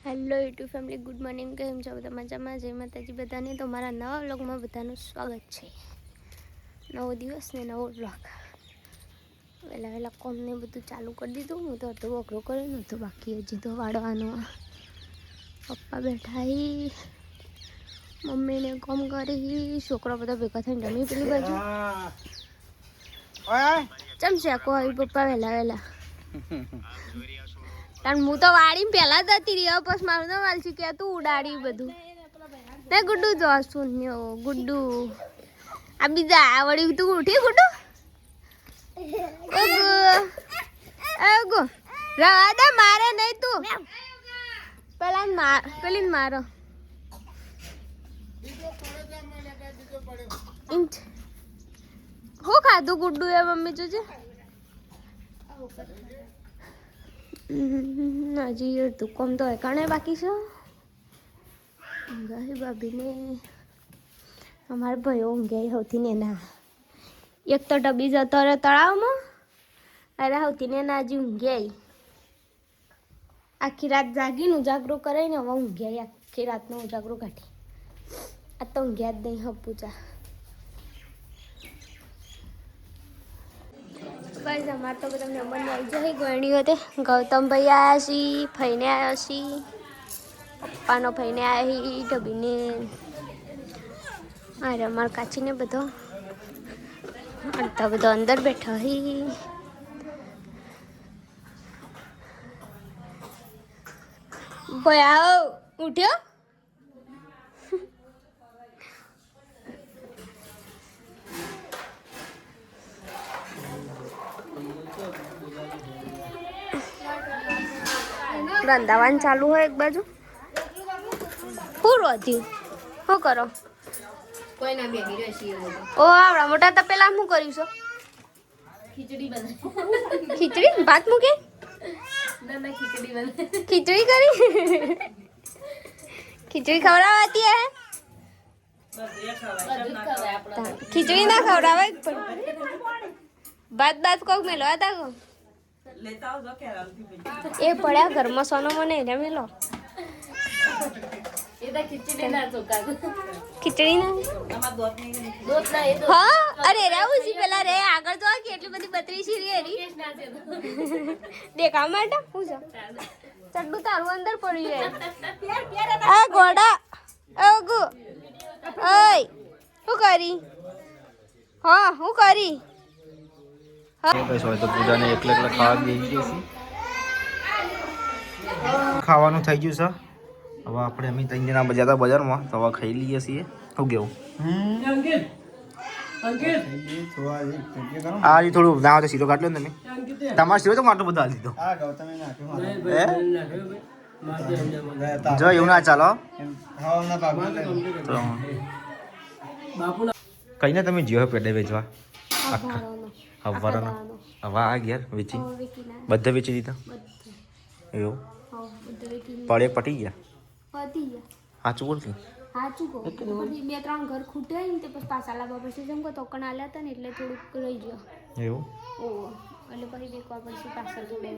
Hello YouTube family, good morning. કેમ છો બધા? મજામાં? જય માતાજી બધાને. તો મારા નવા વ્લોગમાં બધાનું સ્વાગત છે. નવો દિવસ ને નવો વ્લોગ. વહેલા કોમને બધું ચાલુ કરી દીધું. હું તો અડધો વગરો કર્યો નહોતો, બાકી હજી તો વાળવાનો. પપ્પા બેઠા હી, મમ્મીને કોમ કરી, છોકરા બધા ભેગા થઈને રમી પેલી બાજુ. ચમશે આખો આવી પપ્પા વહેલા કારણ હું તો વાળી પહેલા જ હતી રહ્યો, પછી મારું તો વાલસી કે તું ઉડાડી બધું તે ગુડ્ડુ જો શૂન્યો ગુડ્ડુ આ બીજા આવડી તું ઉઠી ગુડ્ડુ ઓગો રવા દે મારે નહીં તું પેલી મારો હું ખાધું ગુડ્ડુ એ મમ્મી જોજે હજી તું કોમ તો એકાણે બાકી છે. ઊંઘાઈ ભાભીને અમારા ભાઈઓ ઊંઘાઈ સૌથી ને ના એક તો ડબી જતો રહે તળાવમાં, અરે સૌથી ને ના હજી ઊંઘાઈ આખી રાત જાગીને ઉજાગરો કરાય ને હવે ઊંઘાઈ આખી રાતનો ઉજાગરો કાઢી. આ તો ઊંઘ્યા જ નહીં હપુચા. બસ અમારે તો બધા મહેમાન આવી જાય ગયણીઓ તે ગૌતમભાઈ આવ્યા છીએ, ફઈને આવ્યા છીએ, પપ્પાનો ફઈને આવ્યા છીએ, ઢબીને અરે અમારા કાચીને બધો અડધા બધો અંદર બેઠા હી. ભાઈ આવો ઉઠ્યો રંધાવાનું ચાલુ હોય એક બાજુ. પૂરું હતું શું કરો? ઓ આવડા મોટા તપેલા શું કર્યું છો? ખીચડી ભાત મૂકે ખીચડી કરી ખીચડી ખવડાવતી હે ખીચડી ના ખવડાવે ભાત ભાત કોક મેલો હતા કો એ પડ્યા ઘરમાં સોનો મને એને મેલો ખીચડી ના હા અરે રહેવું છે પેલા રે આગળ તો કેટલી બધી બત્રી છે દેખાવા માટે શું છે ચડ્ડું તારું અંદર પડી જાય આ ઘોડા ઓગુ ઓય શું કરી હા હું કરી પૂજાને એકલે ખાવા બેસી ગઈ છે. ખાવાનું થઈ ગયું છે. હવે આપણે અમે ત્રણ જણા બજાર હતા બજારમાં તો હવે ખાઈ લઈએ છીએ. શું કેવું આ થોડું ના તો સીધો કાઢલો ને તમે તમારે સીધો તો આટલું બધું હાલ દીધો જો એવું ના ચાલો કઈ ને તમે જીઓ પેડે વેચવા આખા હવારાનો હવે આ ઘેર વેચી બધા વેચી દીધા એવું પડે પટી ગયા સાચું બોલતી સાચું કહું પછી બે ત્રણ ઘર ખૂટે ને તે પછી પાછા લાવવા પછી જેમ કે તોકણ આલ્યા હતા ને એટલે થોડુંક રહી ગયો એવું ઓહો એટલે પછી દેખવા પડશે પાછળ જોડે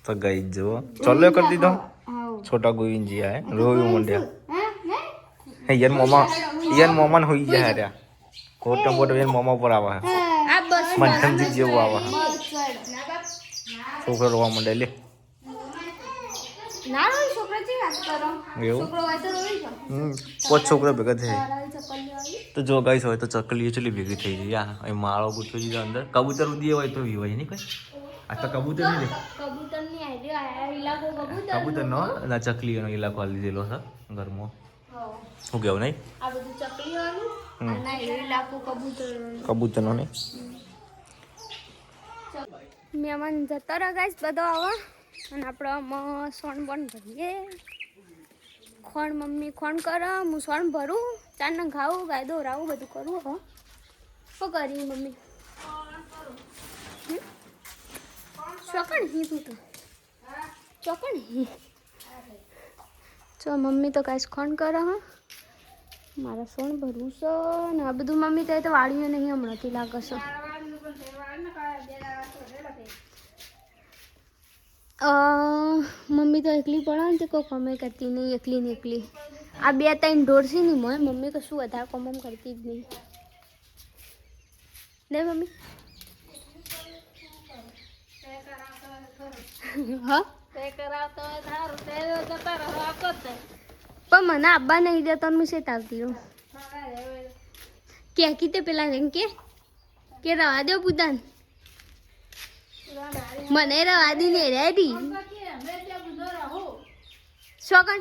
તો ગઈ જુઓ ચોલ્લો કરી દીધો છોટા ગોવિંદજી આए રોયું મંડ્યા યાર મોમાં હોઈ ગયા રહ્યા કોટ બોટ યાર મોમાં પર આવા મધ્યમથી જેવું આવા છોકરો રોવા મંડે લે ના રોઈ છોકરા જે વાત કરો એવું છોકરો હોય તો રોઈ જો પોત છોકરા ભેગા થાય તો જો ગાઈસ હોય તો ચકલીઓ ચલી ભેગી થઈ જાય એ માળો ગુઠવી દીધો અંદર કબૂતર ઉડી હોય તો હોય નહીં કઈ આ તો કબૂતર નહીં લે કબૂતર ની આઈડિયા ઇલાકો કબૂતર નો ના ચકલીનો ઇલાકો આલી દીધેલો છે ઘરમાં શું કેવું નહીં આ બધું ચકલીઓનું અને એ ઇલાકો કબૂતરનો નહીં મહેમાન જતા રહ્યા ગાઈસ બધો આવા અને આપણે સોન બોન ભરીએ ખોણ મમ્મી ખોણ કરે હું સોન ભરું ચાને ખાવું ગાય દોરાવું બધું કરવું હો શું કરી મમ્મી ચોકણ હી તું તો ચોકણ હી ચો મમ્મી તો કાંઈ ખોણ કરે હા મારા સોન ભરવું છે ને આ બધું મમ્મી તો વાળીઓ નહીં હમણાંથી લાગે છે મમ્મી તો એકલી પડે ને તો કોઈ કમે કરતી નહીં, એકલી ને એકલી. આ 2-3 ઢોર છે ને મોય મમ્મી કશું વધારે કમ કરતી જ નહીં. ને મમ્મી હા પણ મને આબા નહીં દેતો હું શેત આવતી રહું. કે કીતે પેલા એમ કે રવા દો પુદાન મને રવા દી ને રેડી શોકન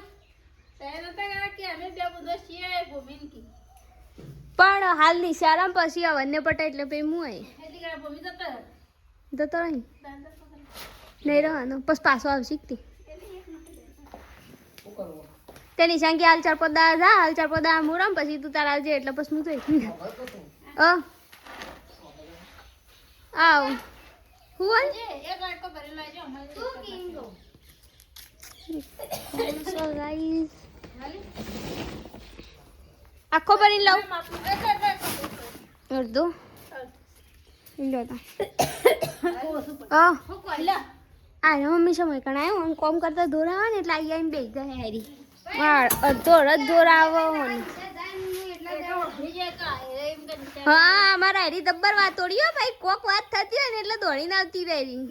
પણ હાલ નિશારામ પછી અવન્ય પટા એટલે પછી હું આઈ જતો રહી નહીં રહેવાનો પછી પાછો આવશે તે નિશાન કે હાલ 4-5 દાડા જા, હાલ 4-5 દાડા હું રમ પછી તું તારા આવજે એટલે પછી હું તો એકલી આવ હું આખો ભરીને લાવ અડધો આ મમ્મી સમય કણ આવ્યો આમ કોમ કરતા દોરાવા ને એટલે આવી આવીને બેસી જાય હેરી અડધો અડધ દોરાવો હા અમારા હેરી દબ્બર વાત તોડ્યો ભાઈ કોક વાત થતી હોય ને એટલે દોડીને આવતી રહેરી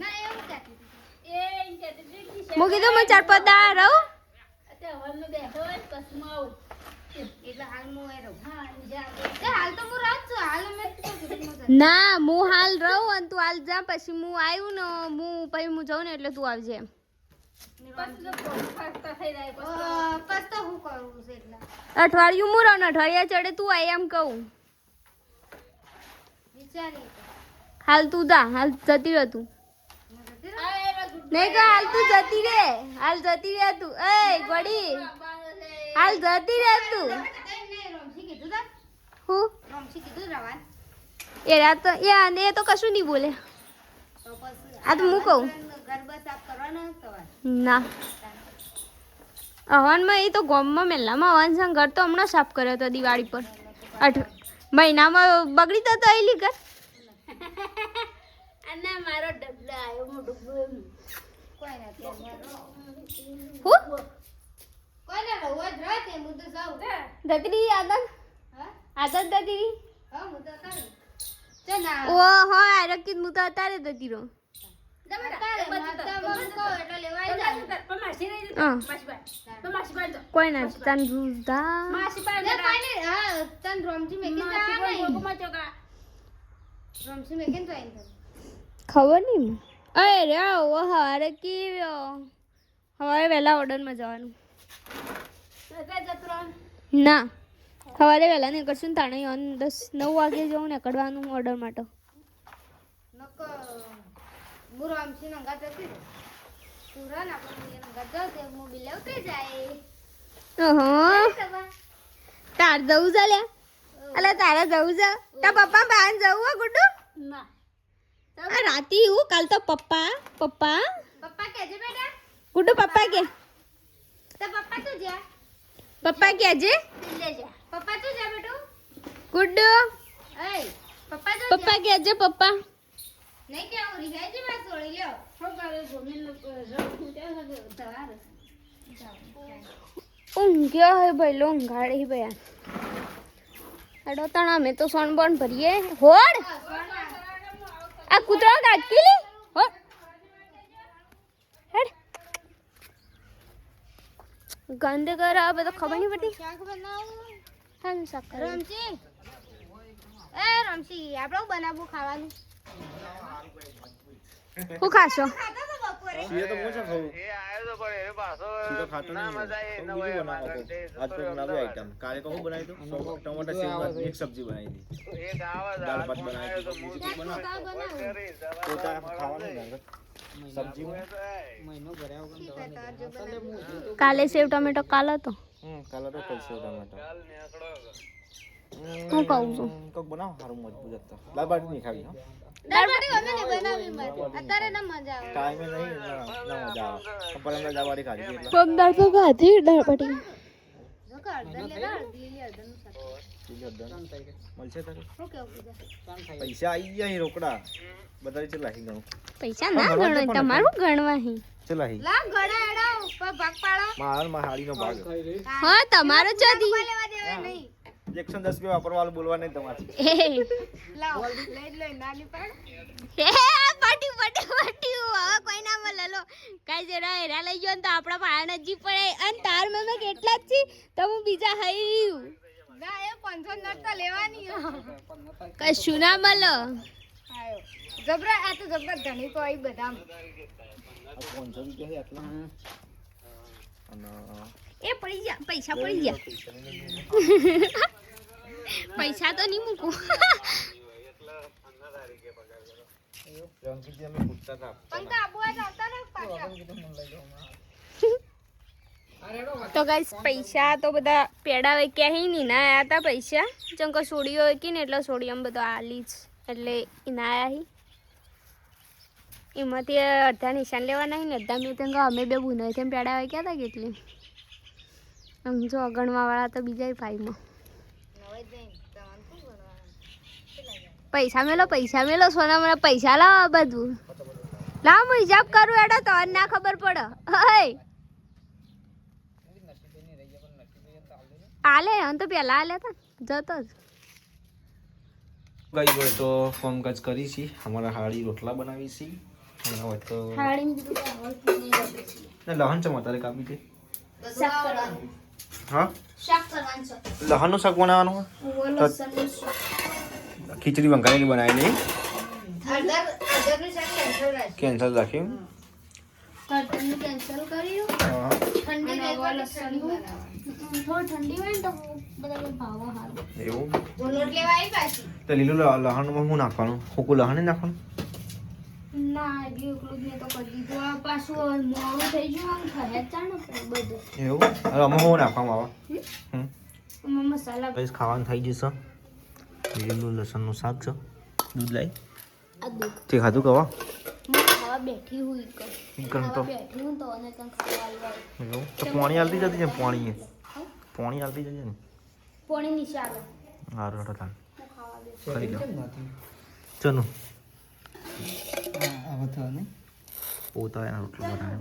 હું કીધું હું 4-5 દાડા રહું ના હું હાલ રહું અને તું હાલ જા પછી હું આવ્યું ને પછી હું જાઉં ને એટલે તું આવજે અઠવાડિયું હું રહું ને અઠવાડિયા ચડે તું આય એમ કહું હાલ તું જા હાલ જતી રહે તું નહીં કે હાલ તું જતી રે હાલ જતી રે તું એ ગોડી હાલ જતી રે તું હું એ રાત તો એ તો કશું નહીં બોલે આ તો હું કહું ના હવનમાં એ તો ગામમાં મેલામાં હવન સંગ ઘર તો હમણાં સાફ કર્યો હતો દિવાળી પર મહિનામાં બગડી તો એલી ઘર મારો ડબલો આવ્યો મોટું દતરી આદત દતરી ઓ હા આરકી હું તો અત્યારે દતી રહું કોઈ ના તન રૂદા ખબર નહીં અરે રે હવારે કે સવારે વહેલા ઓર્ડરમાં જવાનું ના સવારે વહેલા નીકળશું ને તાણે 10-9 વાગે જવું ને નીકળવાનું ઓર્ડર માટે તાર જવું છે લે અલે તારે જવું છે તાર પપ્પા બહાર જવું હો ગુડ્ડુ આ રાતી હું કાલ તો પપ્પા કેજે બેટા ગુડ્ડુ પપ્પા કે પપ્પા કેજે પપ્પા તું જા બેટુ ગુડ્ડુ પપ્પા કેજે પપ્પા નહીં કે હું રિહાજી માં છોડી લ્યો હો કરે ગોમિલ ઊંઘ્યા હે ભાઈ લો ઊંઘાડી ભયા અડો તણા મેં તો સોનબોન ભરીએ હોડ આ કૂતરા કાટકી લે હોડ હેડ ગંદ કર આ બધો ખબર નહીં પડતી શાક બનાવું હા શાક રમસી આપણે બનાવવું ખાવાનું હું ખાશો એ તો પૂછો ખાવું એ આયો તો પણ એ પાછો સીધો ખાતો નહીં મજા આવે ન હોય બનાવો આજ તો નવી આઈટમ કાલે કહું બનાવી દો ટમાટર સેવ મિક્સ સબ્જી બનાવી દી એક આવા દાળ ભાત બનાવી દો તો તાર ખાવાનું ને સબ્જી મહિનો ભર્યા વગર કાલે સેવ ટમેટો કાલે તો કાલે તો કલ સેવ ટમેટો હું કહું છું કોક બનાવો સારું મજબૂત હતા દાળ ભાત નહીં ખાવી હો દાળ ભાત અમે નહીં બનાવી અત્યારે ના મજા આવે ટાઈમે નહીં ના મજા આવે પર અમે દાળ ભાત ખાધી એટલે પમદાર તો ખાધી દાળ ભાત મળશે તારે પૈસા આવી ગયા રોકડા બધા છે લાખી ગણું પૈસા ના ગણો તમારું ગણવા હી ચલા હી લા ગડા એડા ઉપર ભાગ પાડો માર હાડીનો ભાગ હા તમારો જદી લેવા દેવા નહીં 110 રૂપિયા વાપરવાનું બોલવા નહીં તમારે લાવ લઈ નાની પાડ હે પાટી પાટી પાટી હવે કોઈ ના મળે લો કાઈ જરા હેરા લઈ ગયો ને તો આપણા પાયા નજી પડે અને તાર મેં કેટલા જ છે તો હું બીજા હઈ રહ્યું ના એ 500 નોટ તો લેવાની કશું ના મળે આયો જબરા આ તો જબરા ધણી તો આઈ બધા 500 રૂપિયા છે આટલા અને એ પડી જા પૈસા પડી જા પૈસા તો નહીં મૂકું પણ તો આબુ આજ આવતા ને પાછા તો ગાઈસ પૈસા તો બધા પેડા વેક્યા હી ની ના આયા તા પૈસા ચંકો સોડીઓ વેકી ને એટલે સોડીયમ બધો આલી જ એટલે ના આયા હી એમાંથી અડધા નિશાન લેવાના હી ને અડધા મેં તંગ અમે બે બુનાઈ તેમ પેડા વેક્યા હતા કેટલી આમ જો અગણવા વાળા તો બીજા ભાઈમાં પૈસા મેલો સોના મને પૈસા લાવ બધું લાવ હું હિસાબ કરું એડો તો ના ખબર પડે હે આલે હું તો પેલા આલે તા જતો જ ગઈ હોય તો ફોન કાજ કરી છી અમારા હાડી રોટલા બનાવી છી અને હોય તો ને લહન છે મારે કાપી દે હા લહનનું શાક બનાવવાનું ખીચડી વંગાળીની બનાવેલી કેન્સલ રાખ્યું કેન્સલ કર્યું હા ઠંડી હોય ને તો બધા ભાવ હારું એવું નોટ લેવા આવી પાછી તો લીલું લહણમાં શું નાખવાનું સૂકું લહણ નાખવાનું ના એટલું એકલું જ મેં તો કરી દીધું આ પાછું મોડું થઈ ગયું આમ ખરે ચાણ બધું એવું હવે આમાં શું નાખવામાં આવે એમાં મસાલા પછી ખાવાનું થઈ જશે લીલું લસણનું શાક છે દૂધ લાવી આ દૂધ તે ખાધું કવા હું ખાવા બેઠી હુઈ કર ગણતો બેઠી હું તો અને તને ખાવા આવી એવું તો પાણી આલતી જતી છે પાણી આલતી જતી ને પોણી નીચે આવે સારું હટો તાન હું ખાવા બે કરી દો ચલો પોતા એના રોટલો બનાવે